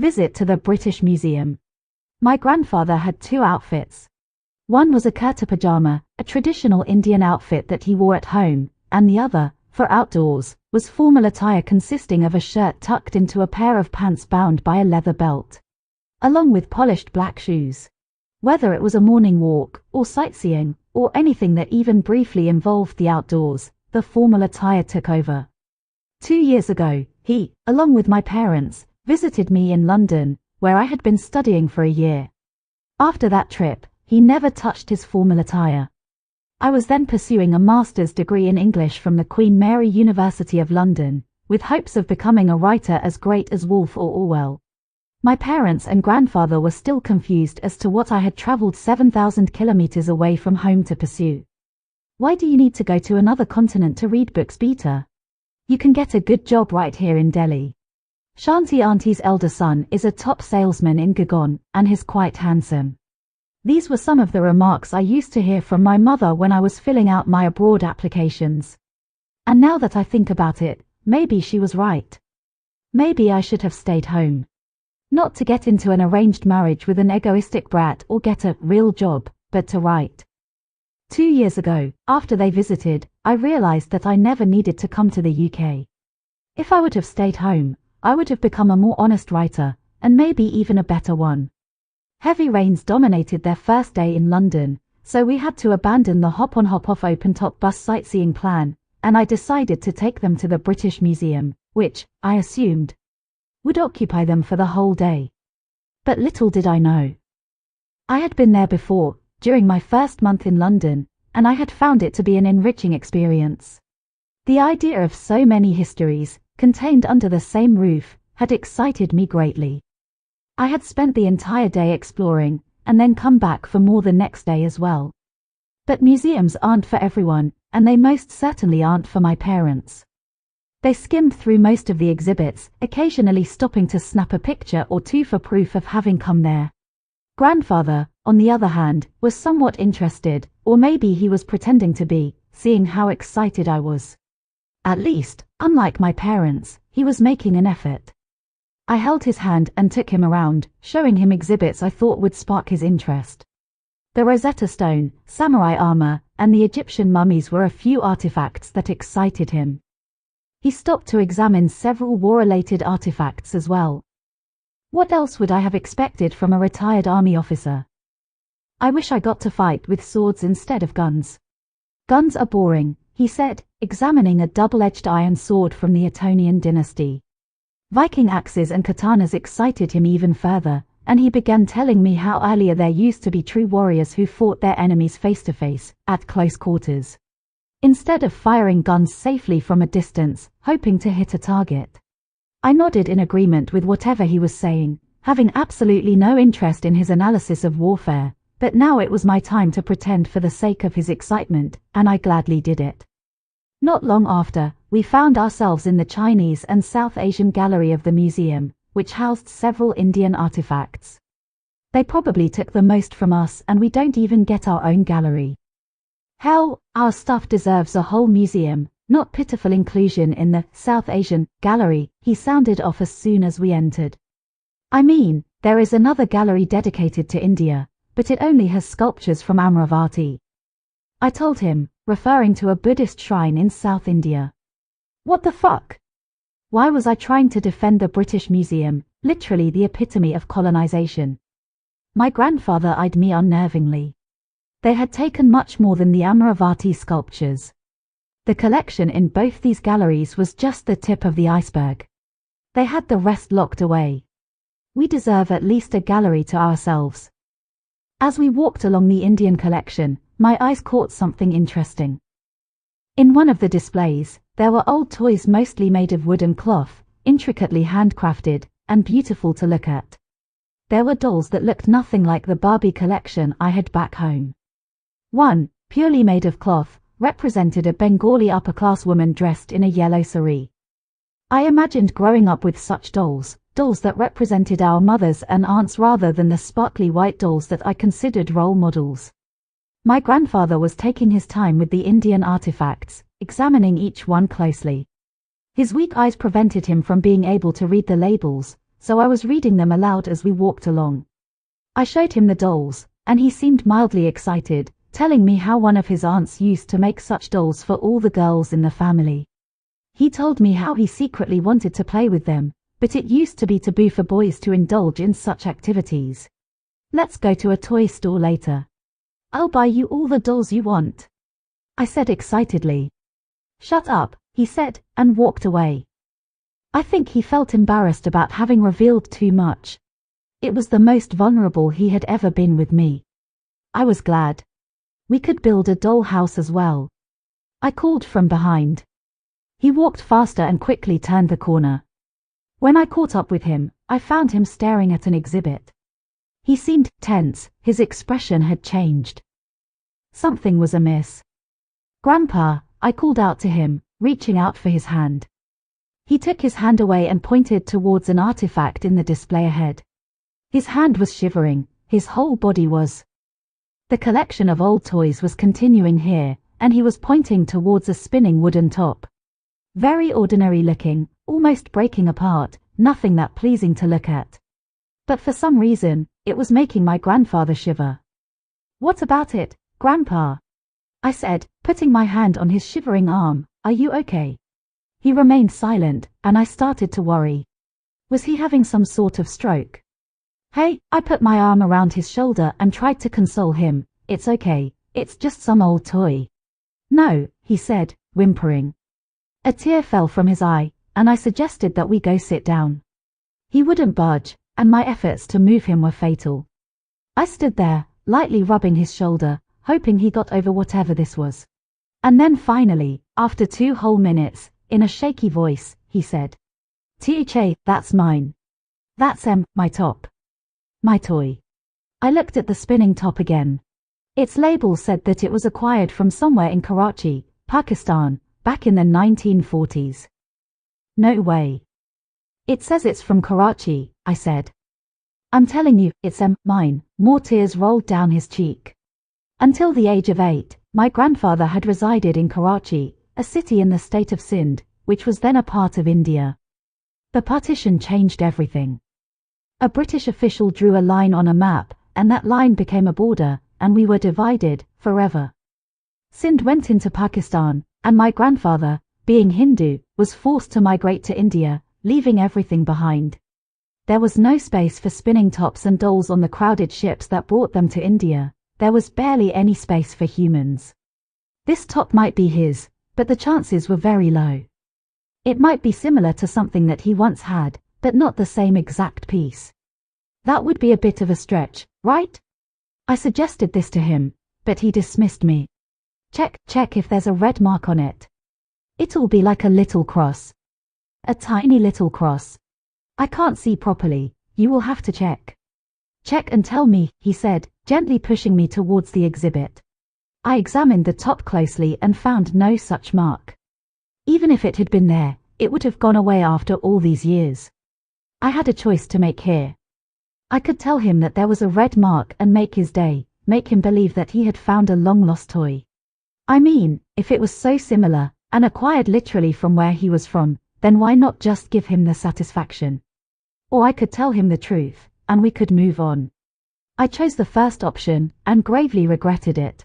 Visit to the British Museum. My grandfather had two outfits. One was a kurta pajama, a traditional Indian outfit that he wore at home, and the other, for outdoors, was formal attire consisting of a shirt tucked into a pair of pants bound by a leather belt, along with polished black shoes. Whether it was a morning walk, or sightseeing, or anything that even briefly involved the outdoors, the formal attire took over. 2 years ago, he, along with my parents, visited me in London, where I had been studying for a year. After that trip, he never touched his formal attire. I was then pursuing a master's degree in English from the Queen Mary University of London, with hopes of becoming a writer as great as Woolf or Orwell. My parents and grandfather were still confused as to what I had travelled 7,000 kilometres away from home to pursue. Why do you need to go to another continent to read books, Peter? You can get a good job right here in Delhi. Shanti Auntie's elder son is a top salesman in Gurgaon, and he's quite handsome. These were some of the remarks I used to hear from my mother when I was filling out my abroad applications. And now that I think about it, maybe she was right. Maybe I should have stayed home. Not to get into an arranged marriage with an egoistic brat or get a real job, but to write. 2 years ago, after they visited, I realized that I never needed to come to the UK. If I would have stayed home, I would have become a more honest writer, and maybe even a better one. Heavy rains dominated their first day in London, so we had to abandon the hop-on hop-off open-top bus sightseeing plan, and I decided to take them to the British Museum, which, I assumed, would occupy them for the whole day. But little did I know. I had been there before, during my first month in London, and I had found it to be an enriching experience. The idea of so many histories, contained under the same roof, had excited me greatly. I had spent the entire day exploring, and then come back for more the next day as well. But museums aren't for everyone, and they most certainly aren't for my parents. They skimmed through most of the exhibits, occasionally stopping to snap a picture or two for proof of having come there. Grandfather, on the other hand, was somewhat interested, or maybe he was pretending to be, seeing how excited I was. At least, unlike my parents, he was making an effort. I held his hand and took him around, showing him exhibits I thought would spark his interest. The Rosetta Stone, samurai armor, and the Egyptian mummies were a few artifacts that excited him. He stopped to examine several war-related artifacts as well. What else would I have expected from a retired army officer? I wish I got to fight with swords instead of guns. Guns are boring, he said, examining a double-edged iron sword from the Etonian dynasty. Viking axes and katanas excited him even further, and he began telling me how earlier there used to be true warriors who fought their enemies face-to-face, at close quarters, instead of firing guns safely from a distance, hoping to hit a target. I nodded in agreement with whatever he was saying, having absolutely no interest in his analysis of warfare, but now it was my time to pretend for the sake of his excitement, and I gladly did it. Not long after, we found ourselves in the Chinese and South Asian gallery of the museum, which housed several Indian artifacts. They probably took the most from us, and we don't even get our own gallery. Hell, our stuff deserves a whole museum, not pitiful inclusion in the South Asian gallery, he sounded off as soon as we entered. I mean, there is another gallery dedicated to India, but it only has sculptures from Amravati. I told him, referring to a Buddhist shrine in South India. What the fuck? Why was I trying to defend the British Museum, literally the epitome of colonization? My grandfather eyed me unnervingly. They had taken much more than the Amravati sculptures. The collection in both these galleries was just the tip of the iceberg. They had the rest locked away. We deserve at least a gallery to ourselves. As we walked along the Indian collection, my eyes caught something interesting. In one of the displays, there were old toys mostly made of wood and cloth, intricately handcrafted, and beautiful to look at. There were dolls that looked nothing like the Barbie collection I had back home. One, purely made of cloth, represented a Bengali upper-class woman dressed in a yellow sari. I imagined growing up with such dolls that represented our mothers and aunts rather than the sparkly white dolls that I considered role models. My grandfather was taking his time with the Indian artifacts, examining each one closely. His weak eyes prevented him from being able to read the labels, so I was reading them aloud as we walked along. I showed him the dolls, and he seemed mildly excited, telling me how one of his aunts used to make such dolls for all the girls in the family. He told me how he secretly wanted to play with them, but it used to be taboo for boys to indulge in such activities. Let's go to a toy store later. I'll buy you all the dolls you want, I said excitedly. Shut up, he said, and walked away. I think he felt embarrassed about having revealed too much. It was the most vulnerable he had ever been with me. I was glad. We could build a doll house as well, I called from behind. He walked faster and quickly turned the corner. When I caught up with him, I found him staring at an exhibit. He seemed tense, his expression had changed. Something was amiss. Grandpa, I called out to him, reaching out for his hand. He took his hand away and pointed towards an artifact in the display ahead. His hand was shivering, his whole body was. The collection of old toys was continuing here, and he was pointing towards a spinning wooden top. Very ordinary looking, almost breaking apart, nothing that pleasing to look at. But for some reason, it was making my grandfather shiver. What about it, Grandpa? I said, putting my hand on his shivering arm. Are you okay? He remained silent, and I started to worry. Was he having some sort of stroke? Hey, I put my arm around his shoulder and tried to console him. It's okay, it's just some old toy. No, he said, whimpering. A tear fell from his eye, and I suggested that we go sit down. He wouldn't budge, and my efforts to move him were fatal. I stood there, lightly rubbing his shoulder, hoping he got over whatever this was. And then finally, after 2 whole minutes, in a shaky voice, he said, "Tha, that's mine. That's my top. My toy." I looked at the spinning top again. Its label said that it was acquired from somewhere in Karachi, Pakistan, back in the 1940s. No way. It says it's from Karachi, I said. I'm telling you, it's mine. More tears rolled down his cheek. Until the age of 8, my grandfather had resided in Karachi, a city in the state of Sindh, which was then a part of India. The partition changed everything. A British official drew a line on a map, and that line became a border, and we were divided, forever. Sindh went into Pakistan, and my grandfather, being Hindu, was forced to migrate to India, leaving everything behind. There was no space for spinning tops and dolls on the crowded ships that brought them to India. There was barely any space for humans. This top might be his, but the chances were very low. It might be similar to something that he once had, but not the same exact piece. That would be a bit of a stretch, right? I suggested this to him, but he dismissed me. Check if there's a red mark on it. It'll be like a little cross. A tiny little cross. I can't see properly, you will have to check. Check and tell me, he said, gently pushing me towards the exhibit. I examined the top closely and found no such mark. Even if it had been there, it would have gone away after all these years. I had a choice to make here. I could tell him that there was a red mark and make his day, make him believe that he had found a long-lost toy. I mean, if it was so similar, and acquired literally from where he was from, then why not just give him the satisfaction? Or I could tell him the truth, and we could move on. I chose the first option, and gravely regretted it.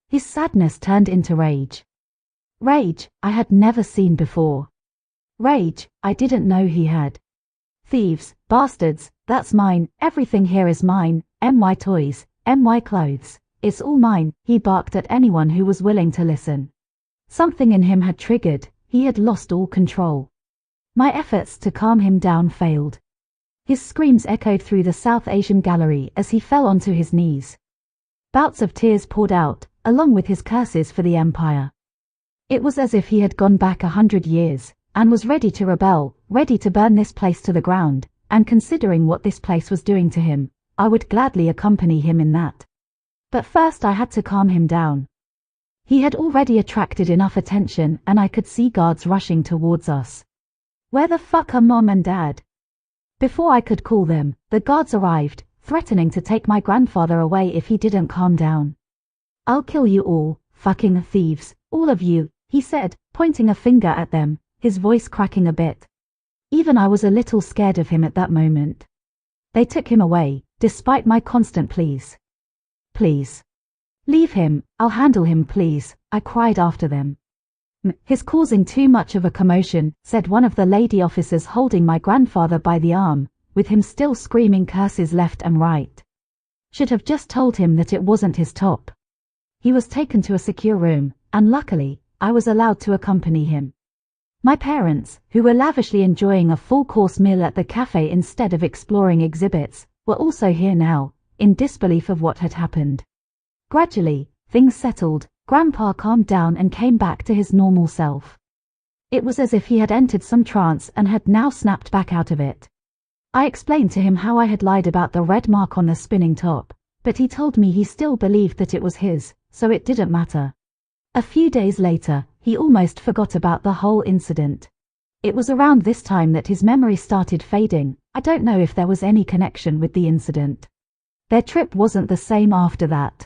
His sadness turned into rage. Rage I had never seen before. Rage I didn't know he had. Thieves, bastards, that's mine, everything here is mine, my toys, my clothes, it's all mine, he barked at anyone who was willing to listen. Something in him had triggered, he had lost all control. My efforts to calm him down failed. His screams echoed through the South Asian gallery as he fell onto his knees. Bouts of tears poured out, along with his curses for the empire. It was as if he had gone back 100 years, and was ready to rebel, ready to burn this place to the ground, and considering what this place was doing to him, I would gladly accompany him in that. But first I had to calm him down. He had already attracted enough attention and I could see guards rushing towards us. Where the fuck are Mom and Dad? Before I could call them, the guards arrived, threatening to take my grandfather away if he didn't calm down. I'll kill you all, fucking thieves, all of you, he said, pointing a finger at them, his voice cracking a bit. Even I was a little scared of him at that moment. They took him away, despite my constant pleas. Please. Leave him, I'll handle him please, I cried after them. He's causing too much of a commotion, said one of the lady officers holding my grandfather by the arm, with him still screaming curses left and right. Should have just told him that it wasn't his top. He was taken to a secure room, and luckily, I was allowed to accompany him. My parents, who were lavishly enjoying a full-course meal at the cafe instead of exploring exhibits, were also here now, in disbelief of what had happened. Gradually, things settled, Grandpa calmed down and came back to his normal self. It was as if he had entered some trance and had now snapped back out of it. I explained to him how I had lied about the red mark on the spinning top, but he told me he still believed that it was his, so it didn't matter. A few days later, he almost forgot about the whole incident. It was around this time that his memory started fading. I don't know if there was any connection with the incident. Their trip wasn't the same after that.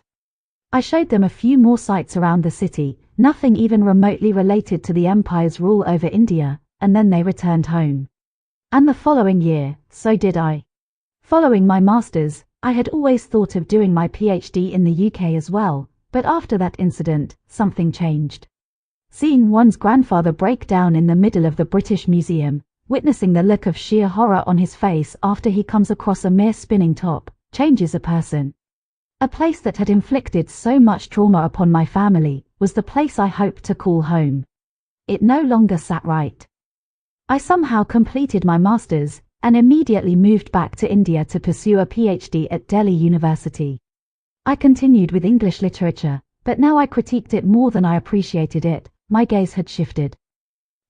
I showed them a few more sights around the city, nothing even remotely related to the empire's rule over India, and then they returned home. And the following year, so did I. Following my master's, I had always thought of doing my PhD in the UK as well, but after that incident, something changed. Seeing one's grandfather break down in the middle of the British Museum, witnessing the look of sheer horror on his face after he comes across a mere spinning top, changes a person. A place that had inflicted so much trauma upon my family was the place I hoped to call home. It no longer sat right. I somehow completed my master's and immediately moved back to India to pursue a PhD at Delhi University. I continued with English literature, but now I critiqued it more than I appreciated it. My gaze had shifted.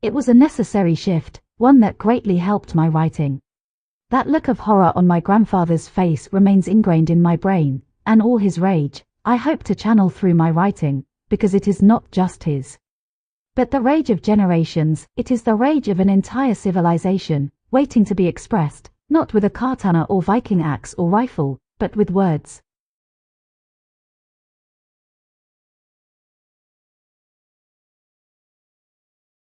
It was a necessary shift, one that greatly helped my writing. That look of horror on my grandfather's face remains ingrained in my brain, and all his rage, I hope to channel through my writing, because it is not just his. But the rage of generations, it is the rage of an entire civilization, waiting to be expressed, not with a katana or Viking axe or rifle, but with words.